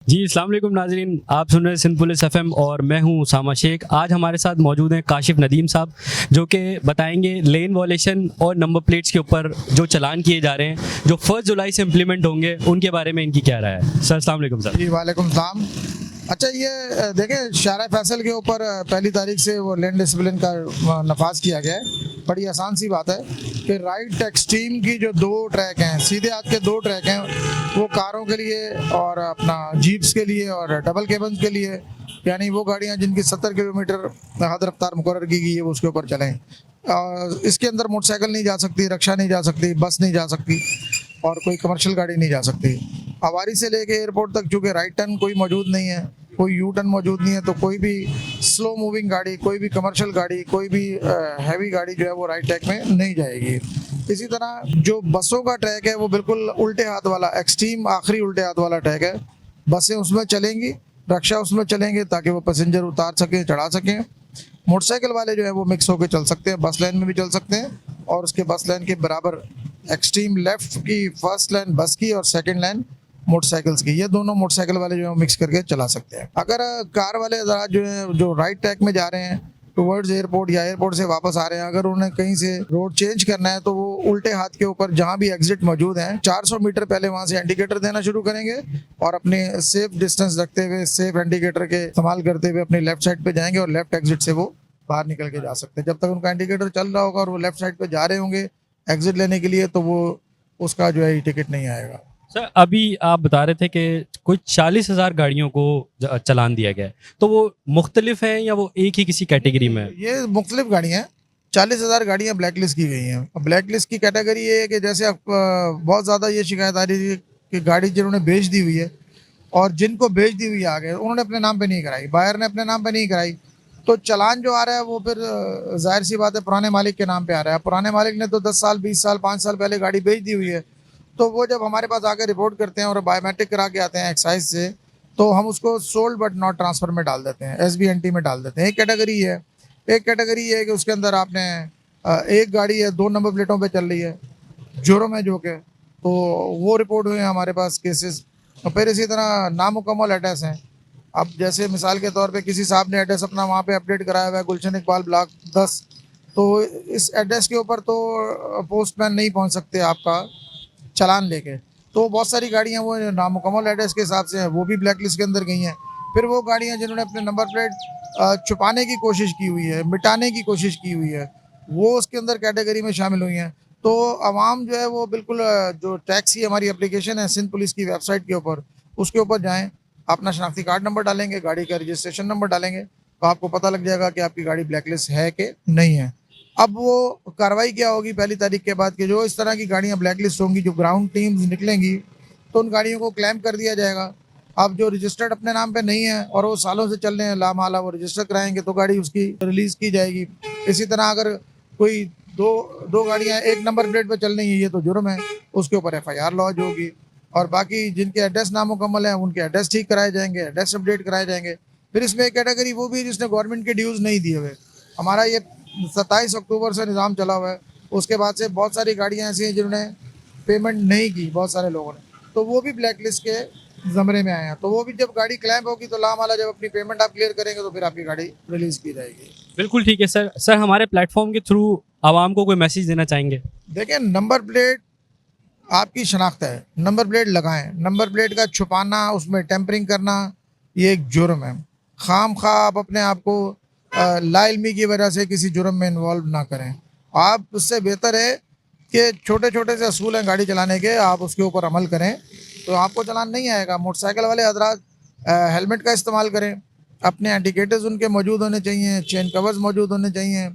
जी अस्सलाम वालेकुम नाजरीन, आप सुन रहे हैं सिंध पुलिस एफएम और मैं हूं उसामा शेख। आज हमारे साथ मौजूद हैं काशिफ नदीम साहब, जो कि बताएंगे लेन वॉलेशन और नंबर प्लेट्स के ऊपर जो चालान किए जा रहे हैं जो 1 जुलाई से इम्प्लीमेंट होंगे उनके बारे में इनकी क्या राय है। सर अस्सलाम वालेकुम सर। जी वालेकुम सलाम। अच्छा ये देखें शारा फैसल के ऊपर पहली तारीख से वो लैंड डिसिप्लिन का नफाज किया गया है। बड़ी आसान सी बात है कि राइट एक्सट्रीम की जो 2 ट्रैक हैं, सीधे हाथ के 2 ट्रैक हैं, वो कारों के लिए और अपना जीप्स के लिए और डबल केबन के लिए, यानी वो गाड़ियां जिनकी 70 किलोमीटर हद रफ्तार मुकर्रर की गई है वो उसके ऊपर चलें। इसके अंदर मोटरसाइकिल नहीं जा सकती, रक्षा नहीं जा सकती, बस नहीं जा सकती और कोई कमर्शियल गाड़ी नहीं जा सकती। अवारी से लेके एयरपोर्ट तक चूँकि राइट टर्न कोई मौजूद नहीं है, कोई यू टर्न मौजूद नहीं है, तो कोई भी स्लो मूविंग गाड़ी, कोई भी कमर्शियल गाड़ी, कोई भी हैवी गाड़ी जो है वो राइट ट्रैक में नहीं जाएगी। इसी तरह जो बसों का ट्रैक है वो बिल्कुल उल्टे हाथ वाला, एक्सट्रीम आखिरी उल्टे हाथ वाला ट्रैक है। बसें उसमें चलेंगी, रक्षा उसमें चलेंगे ताकि वो पैसेंजर उतार सकें, चढ़ा सकें। मोटरसाइकिल वाले जो है वो मिक्स होकर चल सकते हैं, बस लाइन में भी चल सकते हैं और उसके बस लाइन के बराबर एक्सट्रीम लेफ्ट की फर्स्ट लाइन बस की और सेकंड लाइन मोटरसाइकिल्स की, ये दोनों मोटरसाइकिल वाले जो है मिक्स करके चला सकते हैं। अगर कार वाले हज़रात जो है जो राइट ट्रैक में जा रहे हैं टुवर्ड्स एयरपोर्ट या एयरपोर्ट से वापस आ रहे हैं, अगर उन्हें कहीं से रोड चेंज करना है तो वो उल्टे हाथ के ऊपर जहाँ भी एग्जिट मौजूद है 400 मीटर पहले वहाँ से इंडिकेटर देना शुरू करेंगे और अपने सेफ डिस्टेंस रखते हुए, सेफ इंडिकेटर के इस्तेमाल करते हुए अपनी लेफ्ट साइड पे जाएंगे और लेफ्ट एग्जिट से वो बाहर निकल के जा सकते हैं। जब तक उनका इंडिकेटर चल रहा होगा और वो लेफ्ट साइड पे जा रहे होंगे एग्जिट लेने के लिए, तो वो उसका जो है टिकट नहीं आएगा। सर अभी आप बता रहे थे कि कोई 40,000 गाड़ियों को चालान दिया गया है, तो वो मुख्तलिफ हैं या वो एक ही किसी कैटेगरी में है? ये मुख्तलिफ गाड़ियाँ हैं। 40,000 गाड़ियाँ ब्लैक लिस्ट की गई हैं। ब्लैक लिस्ट की कैटेगरी ये है कि जैसे आप बहुत ज़्यादा ये शिकायत आ रही थी कि गाड़ी जिन्होंने बेच दी हुई है और जिनको बेच दी हुई आगे उन्होंने अपने नाम पे नहीं कराई, बायर ने अपने नाम पे नहीं कराई, तो चालान जो आ रहा है वो फिर जाहिर सी बात है पुराने मालिक के नाम पे आ रहा है। पुराने मालिक ने तो 10 साल, 20 साल, 5 साल पहले गाड़ी बेच दी हुई है, तो वो जब हमारे पास आके रिपोर्ट करते हैं और बायोमेट्रिक करा के आते हैं एक्साइज से, तो हम उसको सोल्ड बट नॉट ट्रांसफर में डाल देते हैं, SBNT में डाल देते हैं। एक कैटेगरी है। एक कैटेगरी ये है कि उसके अंदर आपने एक गाड़ी है 2 नंबर प्लेटों पे चल रही है, जुर्म है जो कि, तो वो रिपोर्ट हुए हैं हमारे पास केसेस। और फिर इसी तरह नामुकम्मल एड्रेस हैं। अब जैसे मिसाल के तौर पे किसी साहब ने एड्रेस अपना वहाँ पे अपडेट कराया हुआ है गुलशन इकबाल ब्लॉक 10, तो इस एड्रेस के ऊपर तो पोस्टमैन नहीं पहुँच सकते आपका चालान लेके, तो बहुत सारी गाड़ियाँ वो नामुकम्मल एड्रेस के हिसाब से हैं, वो भी ब्लैक लिस्ट के अंदर गई हैं। फिर वो गाड़ियाँ जिन्होंने अपने नंबर प्लेट छुपाने की कोशिश की हुई है, मिटाने की कोशिश की हुई है, वो उसके अंदर कैटेगरी में शामिल हुई हैं। तो आवाम जो है वो बिल्कुल जो टैक्सी हमारी एप्लीकेशन है सिंध पुलिस की वेबसाइट के ऊपर, उसके ऊपर जाएँ, अपना शनाख्ती कार्ड नंबर डालेंगे, गाड़ी का रजिस्ट्रेशन नंबर डालेंगे, तो आपको पता लग जाएगा कि आपकी गाड़ी ब्लैक लिस्ट है कि नहीं है। अब वो कार्रवाई क्या होगी पहली तारीख के बाद, कि जो इस तरह की गाड़ियां ब्लैकलिस्ट होंगी, जो ग्राउंड टीम्स निकलेंगी, तो उन गाड़ियों को क्लेम कर दिया जाएगा। अब जो रजिस्टर्ड अपने नाम पे नहीं है और वो सालों से चल रहे हैं लामाला, वो रजिस्टर कराएंगे तो गाड़ी उसकी रिलीज की जाएगी। इसी तरह अगर कोई दो दो गाड़ियां एक नंबर प्लेट पे चल रही हैं, ये तो जुर्म है, उसके ऊपर FIR लॉन्च होगी। और बाकी जिनके एड्रेस नामुकम्मल हैं उनके एड्रेस ठीक कराए जाएंगे, एड्रेस अपडेट कराए जाएंगे। फिर इसमें एक कैटेगरी वो भी जिसने गवर्नमेंट के ड्यूज़ नहीं दिए हुए। हमारा ये 27 अक्टूबर से निज़ाम चला हुआ है, उसके बाद से बहुत सारी गाड़ियाँ ऐसी हैं जिन्होंने पेमेंट नहीं की, बहुत सारे लोगों ने, तो वो भी ब्लैक लिस्ट के ज़मरे में आए हैं। तो वो भी जब गाड़ी क्लेम होगी तो लामाला जब अपनी पेमेंट आप क्लियर करेंगे तो फिर आपकी गाड़ी रिलीज़ की जाएगी। बिल्कुल ठीक है सर। सर हमारे प्लेटफॉर्म के थ्रू आवाम को कोई मैसेज देना चाहेंगे? देखिए, नंबर प्लेट आपकी शनाख्त है, नंबर प्लेट लगाएं। नंबर प्लेट का छुपाना, उसमें टेम्परिंग करना, ये एक जुर्म है। खाम खा आप अपने आप को लाइल्मी की वजह से किसी जुर्म में इन्वॉल्व ना करें। आप, उससे बेहतर है कि छोटे छोटे से असूल हैं गाड़ी चलाने के, आप उसके ऊपर अमल करें तो आपको चलान नहीं आएगा। मोटरसाइकिल वाले हजरात हेलमेट का इस्तेमाल करें, अपने इंडिकेटर्स उनके मौजूद होने चाहिए, चेन कवर्स मौजूद होने चाहिए।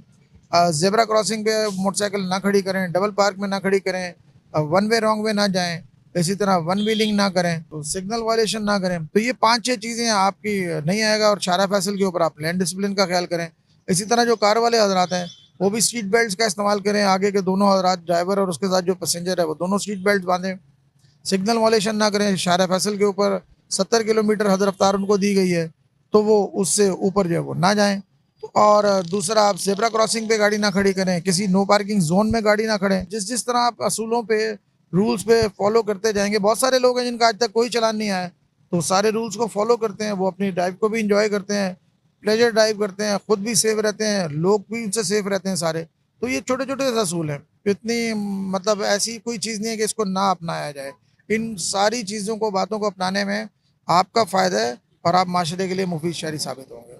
ज़ेब्रा क्रॉसिंग पे मोटरसाइकिल ना खड़ी करें, डबल पार्क में ना खड़ी करें, वन वे रॉन्ग वे ना जाएं, इसी तरह वन व्हीलिंग ना करें, तो सिग्नल वायलेशन ना करें। तो ये 5-6 चीज़ें आपकी नहीं आएगा। और शारा फैसल के ऊपर आप लैंड डिसिप्लिन का ख्याल करें। इसी तरह जो कार वाले हजरात हैं वो भी सीट बेल्ट का इस्तेमाल करें, आगे के दोनों हजरात, ड्राइवर और उसके साथ जो पैसेंजर है वो दोनों सीट बेल्ट बांधें। सिग्नल वायलेशन ना करें। शारा फैसल के ऊपर 70 किलोमीटर हद रफ्तार उनको दी गई है, तो वो उससे ऊपर जो है वो ना जाएं। और दूसरा, आप जेब्रा क्रॉसिंग पे गाड़ी ना खड़ी करें, किसी नो पार्किंग जोन में गाड़ी ना खड़ें। जिस जिस तरह आप असूलों पे, रूल्स पे फॉलो करते जाएंगे, बहुत सारे लोग हैं जिनका आज तक कोई चालान नहीं आया, तो सारे रूल्स को फॉलो करते हैं, वो अपनी ड्राइव को भी इंजॉय करते हैं, प्लेजर ड्राइव करते हैं, खुद भी सेफ रहते हैं, लोग भी उनसे सेफ रहते हैं सारे। तो ये छोटे छोटे रसूल हैं, इतनी मतलब ऐसी कोई चीज़ नहीं है कि इसको ना अपनाया जाए। इन सारी चीज़ों को, बातों को अपनाने में आपका फ़ायदा है और आप माशरे के लिए मुफीद शहरी साबित होंगे।